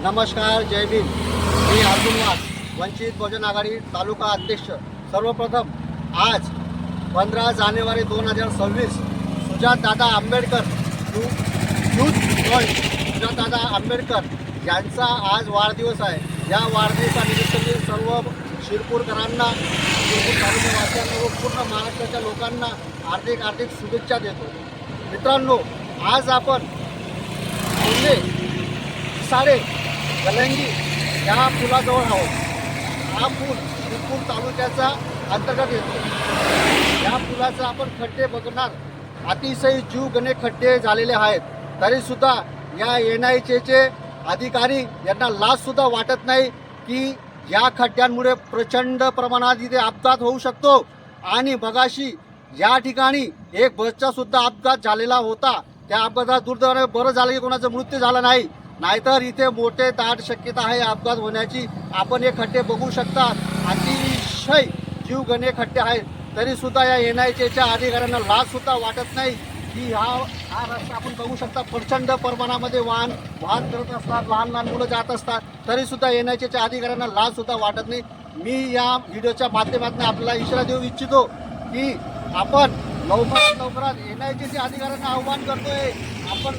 नमस्कार, जय भीम. मी अर्जुन वाघ, वंचित बहुजन आघाडी तालुका अध्यक्ष. सर्वप्रथम आज 15 जानेवारी 2026 सुजातदादा आंबेडकर यूथ फ्रंट सुजातदादा आंबेडकर यांचा आज वाढदिवस आहे. या वाढदिवसानिमित्त मी सर्व शिरपूरकरांना, शिरपूर तालुकावासियांना व पूर्ण महाराष्ट्राच्या लोकांना हार्दिक शुभेच्छा देतो. मित्रांनो, आज आपण साडे गलंगी या पुलाजवळ आहोत. हा पूल शिरपूर तालुक्याचा अंतर्गत येतो. या पुलाचा आपण खड्डे बघणार, अतिशय जीवघेणे खड्डे झालेले आहेत. तरीसुद्धा या NICचे अधिकारी यांना लाजसुद्धा वाटत नाही की या खड्ड्यांमुळे प्रचंड प्रमाणात इथे अपघात होऊ शकतो. आणि मगाशी या ठिकाणी एक बसचा सुद्धा अपघात झालेला होता. त्या अपघातात दुर्दैवाने बरं झालं की कोणाचा मृत्यू झाला नाही, नाहीतर इथे मोठे दाट शक्यता आहे अपघात होण्याची. आपण हे खड्डे बघू शकता, अतिशय जीवघेणे खड्डे आहेत. तरीसुद्धा या NICच्या अधिकाऱ्यांना लाजसुद्धा वाटत नाही की हा रस्ता आपण बघू शकता. प्रचंड प्रमाणामध्ये वाहन करत असतात, लहान मुलं जात असतात. तरीसुद्धा NICच्या अधिकाऱ्यांना लाजसुद्धा वाटत नाही. मी या व्हिडिओच्या माध्यमातून आपल्याला इशारा देऊ इच्छितो की आपण लवकरात NICच्या अधिकाऱ्यांना आव्हान करतोय, आपण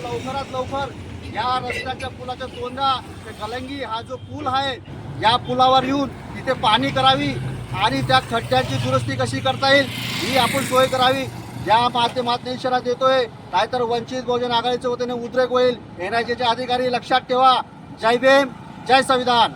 लवकर या रस्त्याच्या पुलाच्या तोंडा ते गलंगी हा जो पूल आहे, या पुलावर येऊन तिथे पाणी करावी आणि त्या खड्ड्यांची दुरुस्ती कशी करता येईल ही आपण सोय करावी. या माध्यमातून इशारा देतोय, नाहीतर वंचित बहुजन आघाडीच्या वतीने उद्रेक होईल. NICचे अधिकारी लक्षात ठेवा. जय भीम, जय संविधान.